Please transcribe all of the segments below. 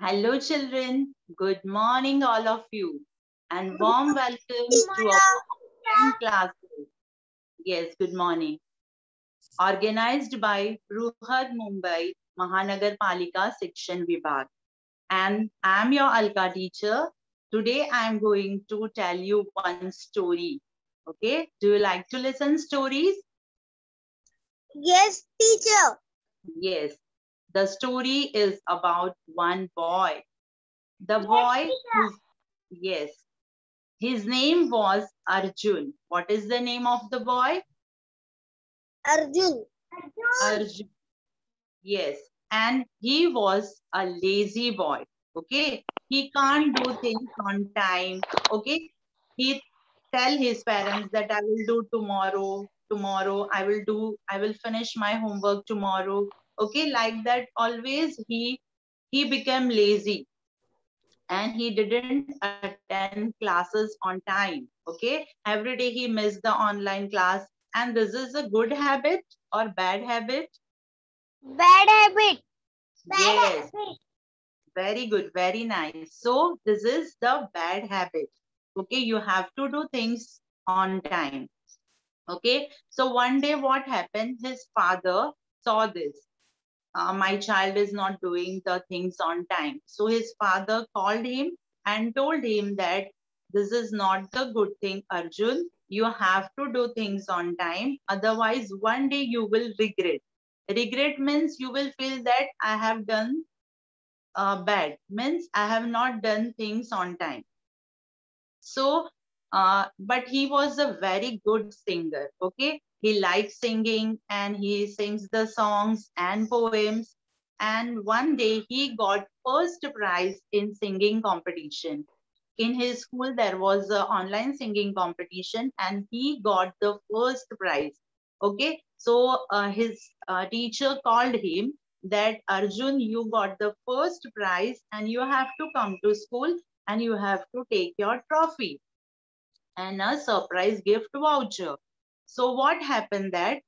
Hello children, good morning all of you and warm welcome to our online classes. Yes, good morning. Organized by Ruhad Mumbai Mahanagar Palika Section Vibhag. And I'm your Alka teacher. Today I'm going to tell you one story. Okay, do you like to listen stories? Yes, teacher. Yes, the story is about one boy. The boy, yes, his name was Arjun. What is the name of the boy? Arjun. Arjun. Yes. And he was a lazy boy. Okay. He can't do things on time. Okay. He tell his parents that I will do tomorrow. I will finish my homework tomorrow. Okay. Like that, always he became lazy and he didn't attend classes on time. Okay. Every day he missed the online class. And this is a good habit or bad habit? Bad habit. Yes. Very good. Very nice. So this is the bad habit. Okay. You have to do things on time. Okay. So one day what happened? His father saw this. My child is not doing the things on time. So his father called him and told him that this is not the good thing, Arjun. You have to do things on time. Otherwise, one day you will regret. Regret means you will feel that I have done bad, means I have not done things on time. So, but he was a very good singer. Okay. He likes singing and he sings the songs and poems. And one day he got first prize in singing competition. In his school, there was an online singing competition and he got the first prize. Okay. So his teacher called him that Arjun, you got the first prize and you have to come to school and you have to take your trophy and a surprise gift voucher. So what happened that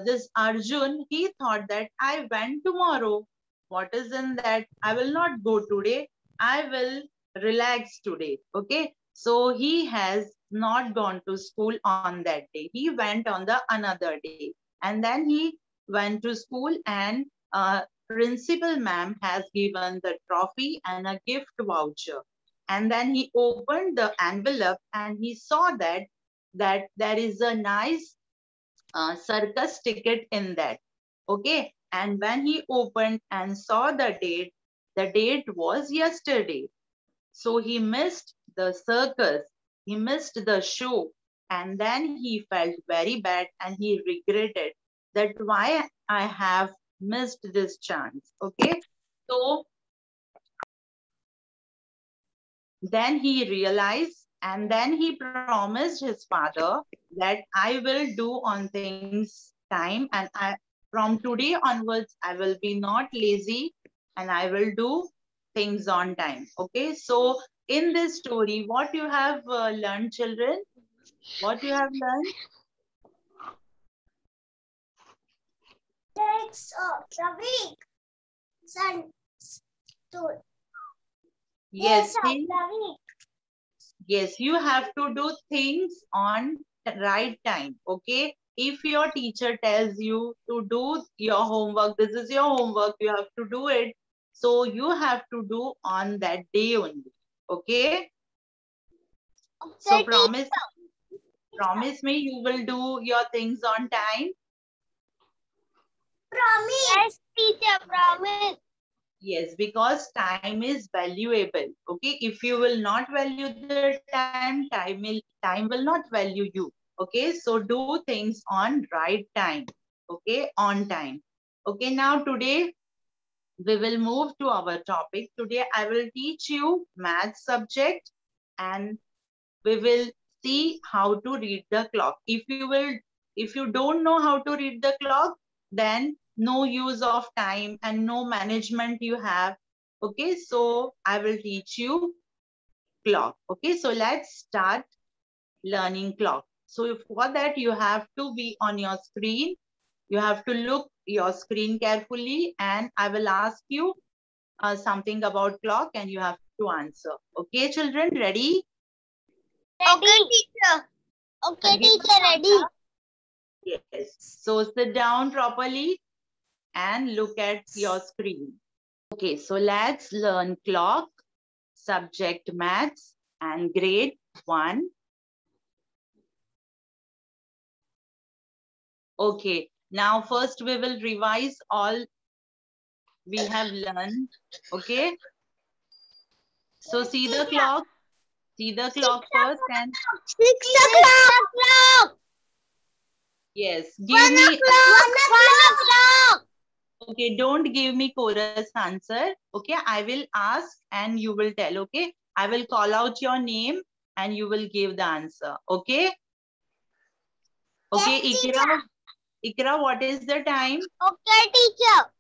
this Arjun, he thought that I went tomorrow. What is in that? I will not go today. I will relax today. Okay. So he has not gone to school on that day. He went on the another day. And then he went to school and principal ma'am has given the trophy and a gift voucher. And then he opened the envelope and he saw that there is a nice circus ticket in that. Okay. And when he opened and saw the date was yesterday. So he missed the circus, he missed the show, and then he felt very bad and he regretted that why I have missed this chance. Okay. So then he realized and then he promised his father that I will do on things time and from today onwards I will be not lazy and I will do things on time. Okay, so in this story, what you have learned, children? What you have learned? Takes the week. Sun. To. Yes, Days of things. the week. Yes, you have to do things on the right time. Okay. If your teacher tells you to do your homework, this is your homework, you have to do it. So you have to do on that day only. Okay. So promise me you will do your things on time. Promise. Yes, teacher, promise. Yes, because time is valuable. Okay. If you will not value the time will not value you. Okay. So do things on right time. Okay. On time. Okay. Now today we will move to our topic. Today I will teach you math subject and we will see how to read the clock. If you don't know how to read the clock, then no use of time and no management you have. Okay, so I will teach you clock. Okay, so let's start learning clock. So for that you have to be on your screen. You have to look your screen carefully and I will ask you something about clock and you have to answer. Okay, children, ready? Okay, teacher. Okay, teacher, ready. Yes. So sit down properly and look at your screen. Okay, so let's learn clock, subject maths, and grade 1. Okay, now first we will revise all we have learned. Okay, so see the clock. See the clock first and 6 o'clock. yes, give me. 1 o'clock. Okay, don't give me chorus answer. Okay, I will ask and you will tell. Okay, I will call out your name and you will give the answer. Okay. Okay, Ikra. Ikra, what is the time? Okay, teacher.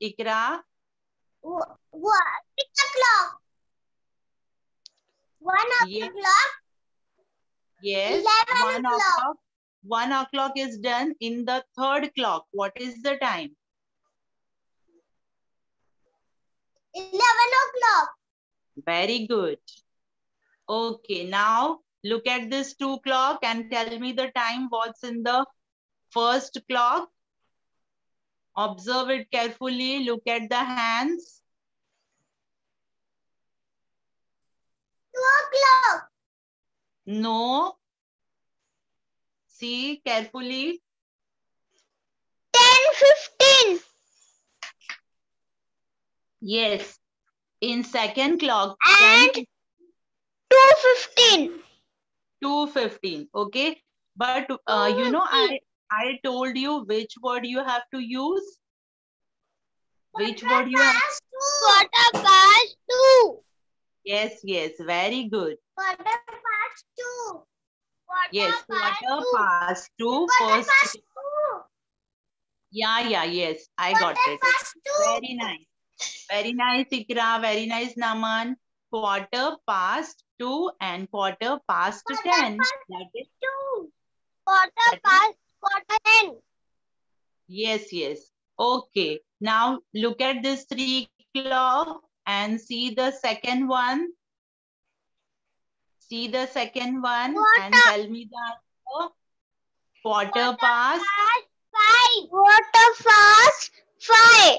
Ikra. 6 o'clock. 1 Yes. o'clock. Yes. 11 o'clock. 1 o'clock is done in the third clock. What is the time? 11 o'clock. Very good. Okay, now look at this 2 clock and tell me the time what's in the first clock. Observe it carefully. Look at the hands. 2 o'clock. No. See carefully. 10:15. Yes. In second clock. And 2:15. 2:15. Okay. But you know, I told you which word you have to use. Which word you have? 2:15. Yes, yes. Very good. 2:15. Yes, 2:15. First. Yeah, yes. I got it. Very nice. Very nice, Ikra. Very nice, Naman. 2:15 and 10:15. That is 2. 10:15. yes, yes. Okay. Now look at this 3 clock and see the second one. See the second one and tell me the answer. 5:15. 5.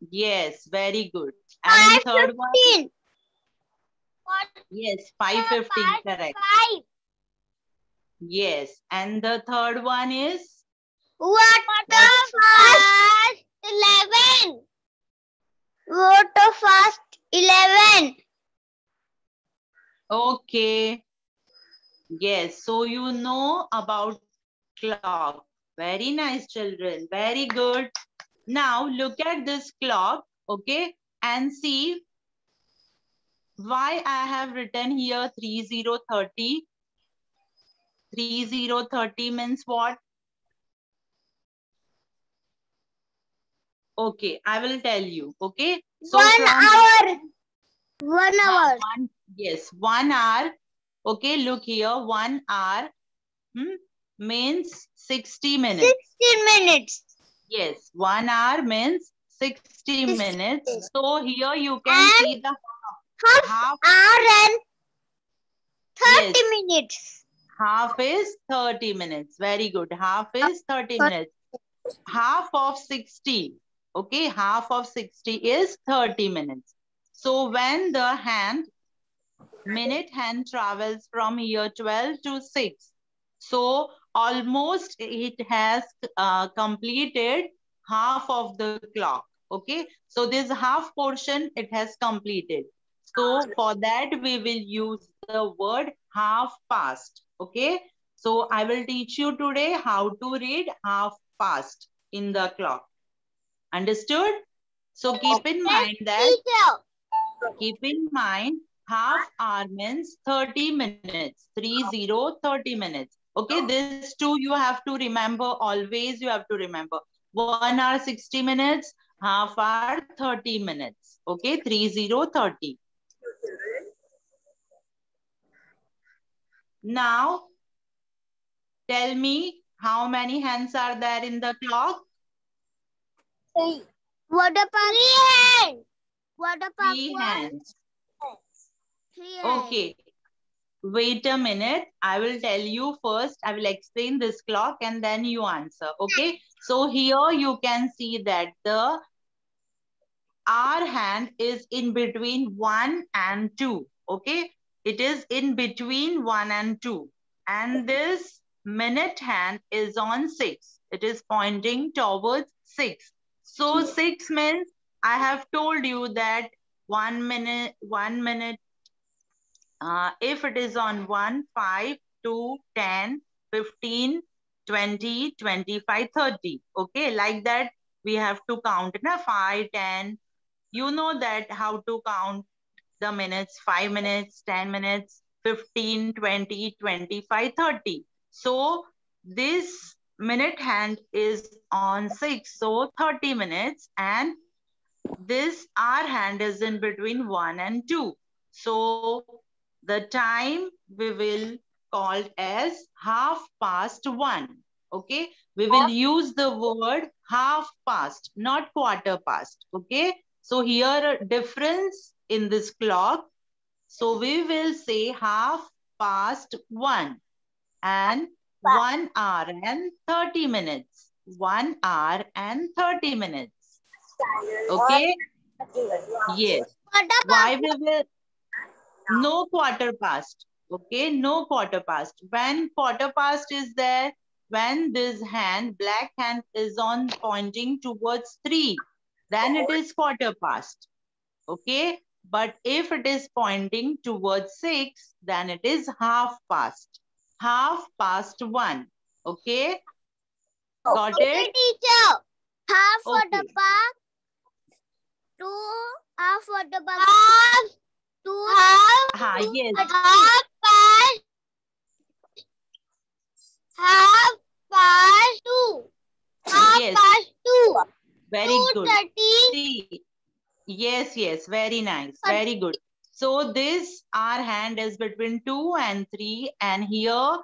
Yes, very good. And the third one? 5:15. Yes, 5:15, correct. 5. Yes. And the third one is? 11. 11. Okay. Yes, so you know about clock. Very nice, children. Very good. Now look at this clock, okay, and see why I have written here 30:30. 30:30 means what? Okay, I will tell you. Okay. So 1 hour. 1 hour. Yes, 1 hour. Okay, look here. 1 hour means 60 minutes. 60 minutes. Yes, 1 hour means 60 minutes. So here you can see the half hour and 30 yes. minutes. Half is 30 minutes. Very good. Half is 30 minutes. Half of 60. Okay, half of 60 is 30 minutes. So when the minute hand travels from here 12 to 6. So almost it has completed half of the clock. Okay, so this half portion it has completed. So for that we will use the word half past. Okay, so I will teach you today how to read half past in the clock. Understood? So keep in mind that half hour means 30 minutes. 30 minutes. Okay, this two you have to remember. Always you have to remember. 1 hour 60 minutes, half hour 30 minutes. Okay, 30. Now, tell me how many hands are there in the clock? 3. Water park. 3 hands. Water park. 3 hands. 3 hands. Okay. Wait a minute. I will tell you first. I will explain this clock and then you answer. Okay. So here you can see that the hour hand is in between 1 and 2. Okay. It is in between 1 and 2. And this minute hand is on 6. It is pointing towards 6. So 6 means I have told you that 1 minute, if it is on 1, 5, 2, 10, 15, 20, 25, 30. Okay, like that we have to count na 5, 10. You know that how to count the minutes, 5 minutes, 10 minutes, 15, 20, 25, 30. So this minute hand is on 6, so 30 minutes, and this hour hand is in between 1 and 2. So the time we will call as 1:30. Okay, we will use the word half past, not quarter past. Okay, so here a difference in this clock. So we will say 1:30 and 1 hour and 30 minutes. 1 hour and 30 minutes. Okay. Yes. Why we will no quarter past. Okay, no quarter past. When quarter past is there, when this hand, black hand is on pointing towards 3, then it is quarter past. Okay, but if it is pointing towards 6, then it is half past. 1:30. Okay, got it? Teacher. Half for Okay. the park. 2 half for the park. Half. 2 half. Yes. Half past. Half past 2. Half Yes. past 2. Very good. 2:30. See. Yes, very nice, very good. So this hour hand is between 2 and 3, and here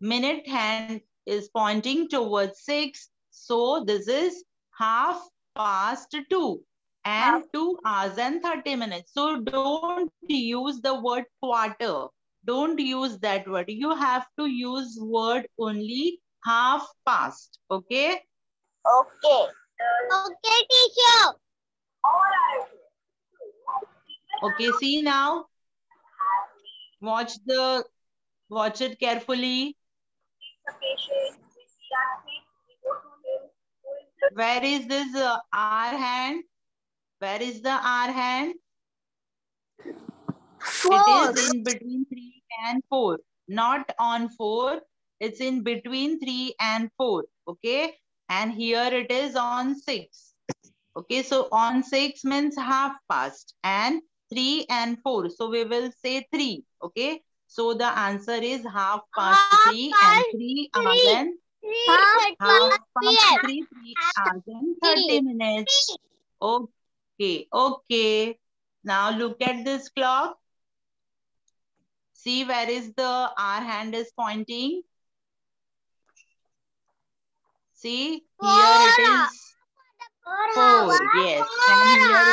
minute hand is pointing towards 6. So this is 2:30 and 2 hours and 30 minutes. So don't use the word quarter. Don't use that word. You have to use word only half past. Okay? Okay. Okay, teacher. Okay, see now. Watch it carefully. Where is this hour hand? Where is the hour hand? 4. It is in between 3 and 4. Not on 4. It's in between 3 and 4. Okay. And here it is on 6. Okay. So on 6 means half past. And 3 and 4. So we will say 3. Okay. So the answer is 3:30 and 3 hours and half past 3 hours and 30 minutes. Okay. Okay. Now look at this clock. See where is the hour hand is pointing. See, here it is 4. Yes. And here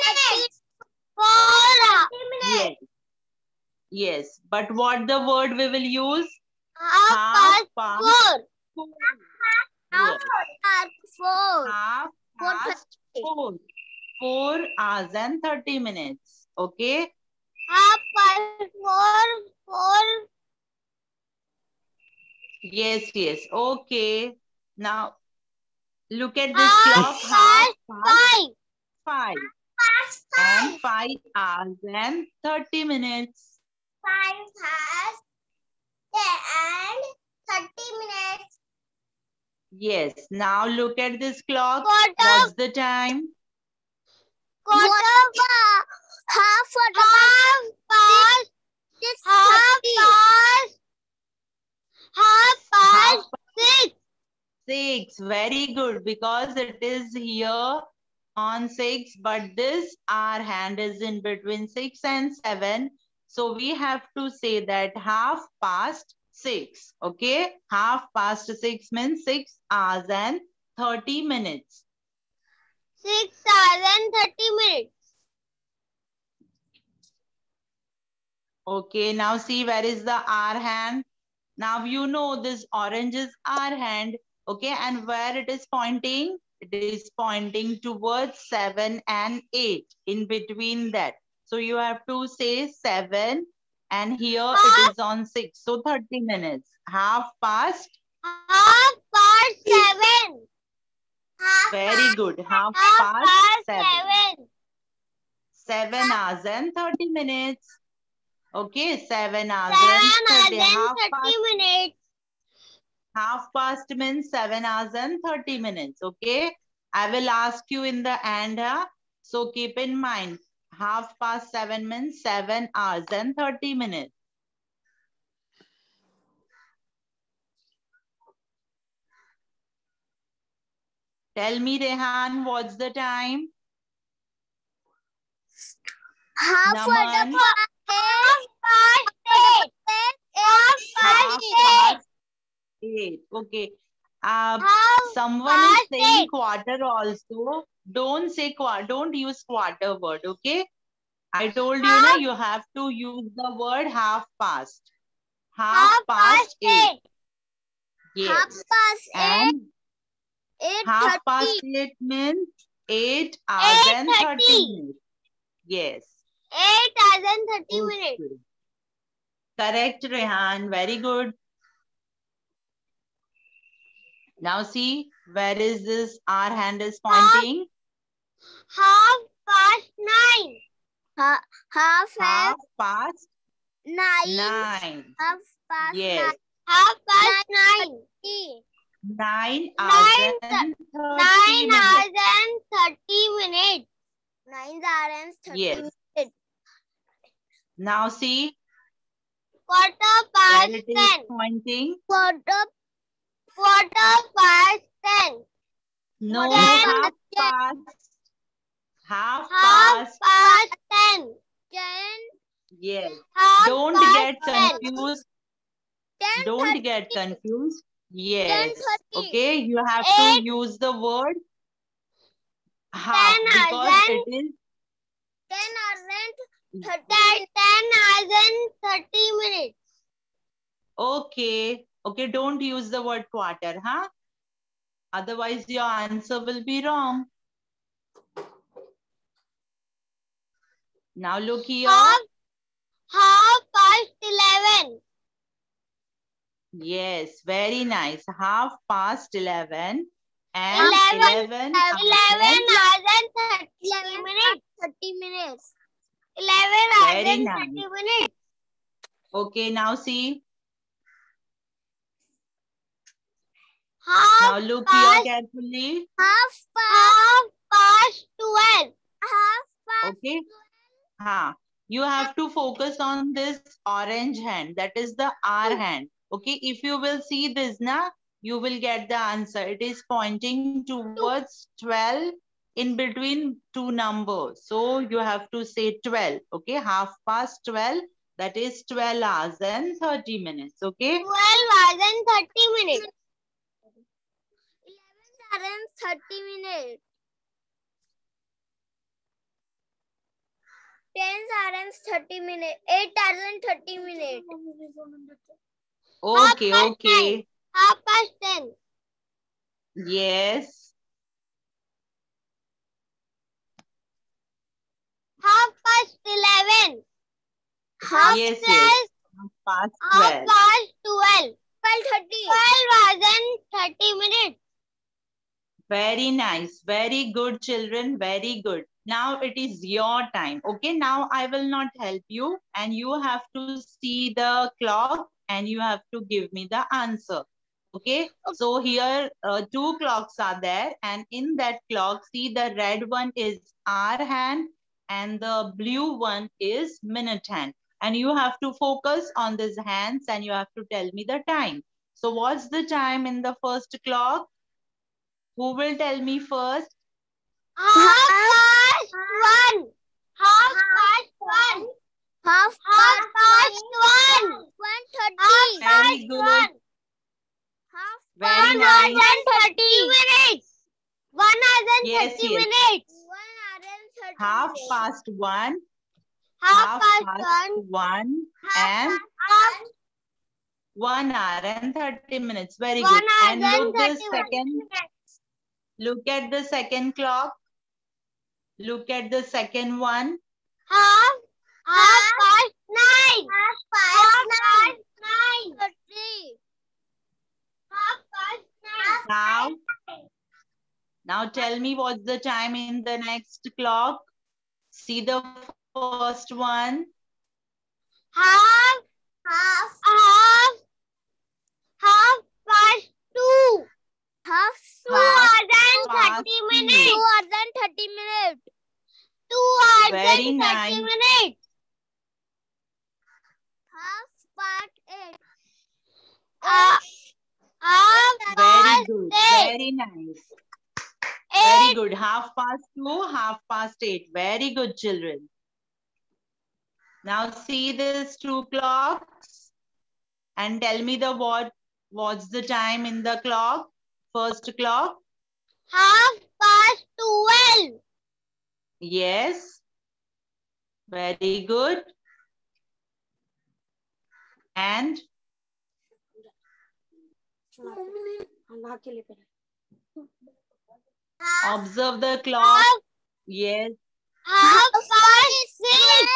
it is 4. yes. Yes. But what the word we will use? Half past 4. 4. Half Yes. past 4. Half past 4. 4 hours and 30 minutes. Okay. Half past 4. Yes. Okay. Now, look at this clock. Half past 5. And 5 hours and 30 minutes. 5 past 10 and 30 minutes. Yes. Now look at this clock. Quarter. What's the time? Half past 6. 6. Very good, because it is here on 6, but this hour hand is in between 6 and 7. So we have to say that 6:30. Okay. 6:30 means 6 hours and 30 minutes. 6 hours and 30 minutes. Okay, now see where is the R hand. Now you know this orange is R hand. Okay, and where it is pointing? It is pointing towards 7 and 8 in between that. So you have to say 7 and here it is on 6. So 30 minutes. Half past? Half past 7. Very good. Half past 7. 7 hours and 30 minutes. Okay, 7 hours and 30. Minutes. Half past means 7 hours and 30 minutes. Okay, I will ask you in the end. So keep in mind, half past 7 means 7 hours and 30 minutes. Tell me, Rehan, what's the time? Half past 8. Okay. Someone is saying quarter also. Don't say quarter. Don't use quarter word. Okay. I told you na you have to use the word half past. Half past 8. Yes. Half past 8. And 8:30. half past 8 means 8 hours and 30 minutes. Yes. 8 hours and 30 minutes. Correct, Rehan. Very good. Now see, where is this? Our hand is pointing. Half past 9. Half past 9. 9. Half past yes. 9. Half past 9. 9 hours and 30 9 minutes. hours and 30 minutes. 9 hours and 30 yes. minutes. Now see. Quarter past where it 10. is pointing. Quarter past 10. No, 10. half past. Half past 10. 10. Yes. Half Don't past get 10. confused. 10, Don't 30. get confused. Yes. 10:30. Okay. You have 8. to use the word half 10 because hours it is 10 hours and 10 hours and 30 minutes. okay. Okay. Don't use the word quarter, huh? Otherwise, your answer will be wrong. Now look here. Half past 11. Yes, very nice. Half past 11 and 11 hours and 30 minutes. 30 minutes. 11 hours Very and nice. 30 minutes. Okay, now see. Half Now look past, here carefully. half past 12. Half past okay. You have to focus on this orange hand. That is the R hand. Okay, if you will see this now, you will get the answer. It is pointing towards 12 in between two numbers. So you have to say 12. Okay, half past 12. That is 12 hours and 30 minutes. Okay. 12 hours and 30 minutes. 11 hours and 30 minutes. 10 hours and 30 minutes. 8 hours and 30 minutes. Okay, okay. Half past 10. Yes. Half past 11. Yes. Half past 12. Half past 12. 12:30. 12 hours and 30 minutes. Very nice. Very good, children. Very good. Now it is your time. Okay, now I will not help you and you have to see the clock and you have to give me the answer. Okay, so here two clocks are there and in that clock, see the red one is hour hand and the blue one is minute hand. And you have to focus on these hands and you have to tell me the time. So what's the time in the first clock? Who will tell me first? Half past 1. Half past 1. Half past 1. 1:30. Very good. Half Very 1 nice. hour and 30 minutes. 1 hour and Yes, 30 yes. minutes. 1 hour and 30 Half minutes. past 1. Half past 1 and 1 hour and 30 minutes. Very 1 good. hour And and look the 30 second. minutes. Look at the second clock. Look at the second one. Half past 9. Half past 9. 30. Half past 9. Now tell me what's the time in the next clock. See the first one. Half past 2. Half 2 hours and 30 minutes. 2 hours and 30 minutes. 2 hours Very and 30 nice. minutes. Half past 8. Very good. Very nice. Very good. 2:30, 8:30. Very good, children. Now see these two clocks and tell me what's the time in the clock? First clock. Half past 12. Yes. Very good. And observe the clock. Yes. Half past 6.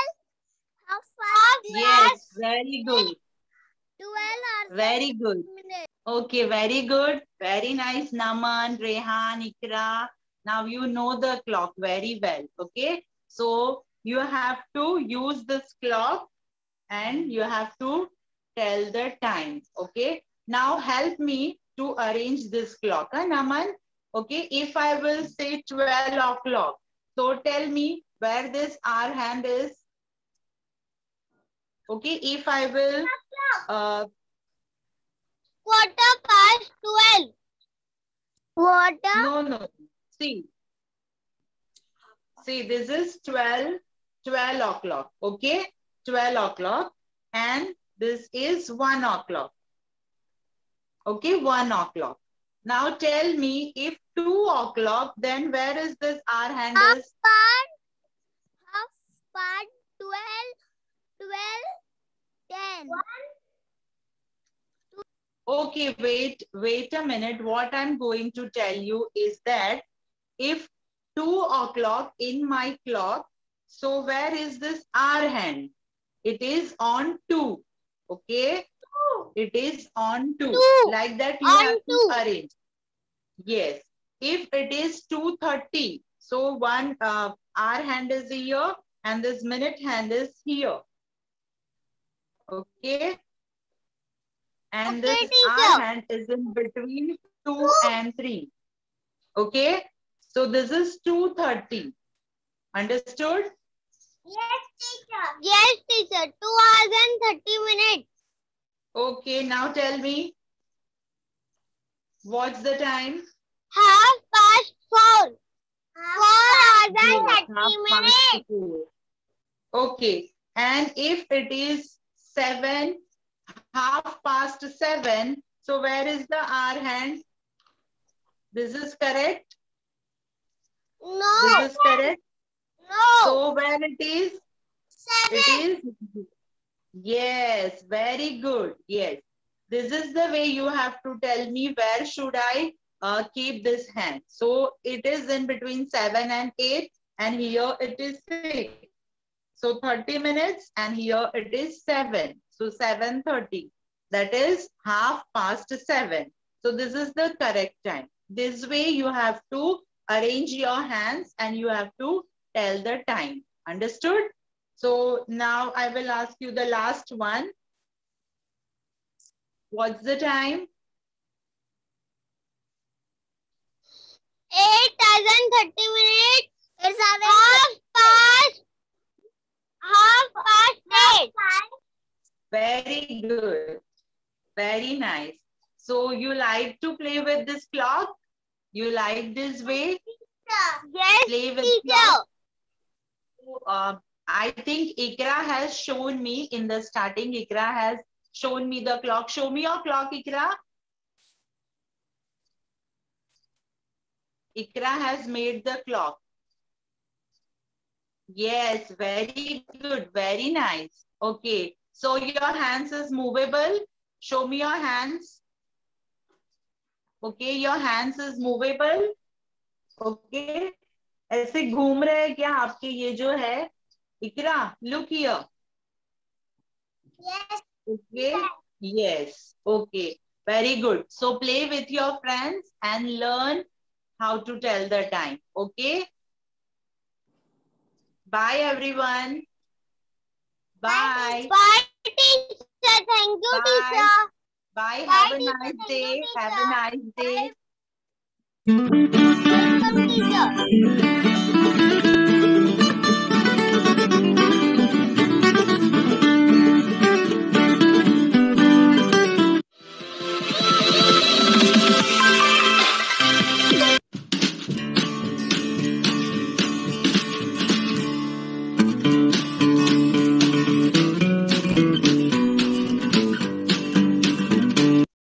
Yes. Very good. 12 hours. Very good. Okay, very good. Very nice, Naman, Rehan, Ikra. Now you know the clock very well. Okay. So you have to use this clock and you have to tell the time. Okay. Now help me to arrange this clock. Huh, Naman? Okay. If I will say 12 o'clock, so tell me where this hour hand is. Okay. If I will... Quarter past 12. Quarter? No. See, this is 12 o'clock. Okay. 12 o'clock. And this is 1 o'clock. Okay. 1 o'clock. Now tell me if 2 o'clock, then where is this hour hand is? Half past 12, 10. Okay, wait a minute. What I'm going to tell you is that if 2 o'clock in my clock, so where is this hour hand? It is on 2. Okay? It is on 2. Like that you have to arrange. Yes. If it is 2:30, so one hour hand is here and this minute hand is here. Okay? And this hour hand is in between 2 and 3. Okay? So this is 2:30. Understood? Yes, teacher. Yes, teacher. 2 hours and 30 minutes. Okay, now tell me. What's the time? Half past 4. 4 hours and 30 minutes. 4. Okay. And if it is 7, 7:30, so where is the hour hand? This is correct? No. This is correct? No. So where it is? 7. It is? Yes, very good. Yes. This is the way you have to tell me where should I keep this hand. So it is in between 7 and 8 and here it is 6. So 30 minutes and here it is 7. So 7:30. That is 7:30. So this is the correct time. This way you have to arrange your hands and you have to tell the time. Understood? So now I will ask you the last one. What's the time? 8 hours and 30 minutes. It's half past 8. Very good. Very nice. So you like to play with this clock? You like this way? Yes, play with teacher. Clock? I think Ikra has shown me in the starting. Ikra has shown me the clock. Show me your clock, Ikra. Ikra has made the clock. Yes, very good, very nice. Okay, so your hands is movable. Show me your hands. Okay, your hands is movable. Okay, ऐसे घूम रहे हैं क्या आपके ये जो है? इकरा, look here. Yes. Okay, yes, okay, very good. So play with your friends and learn how to tell the time. Okay, bye everyone. Bye. Bye, teacher. Thank you, Bye. teacher. Bye. Bye, Have a teacher. nice Thank day. you, Have a teacher. nice day. Welcome, teacher.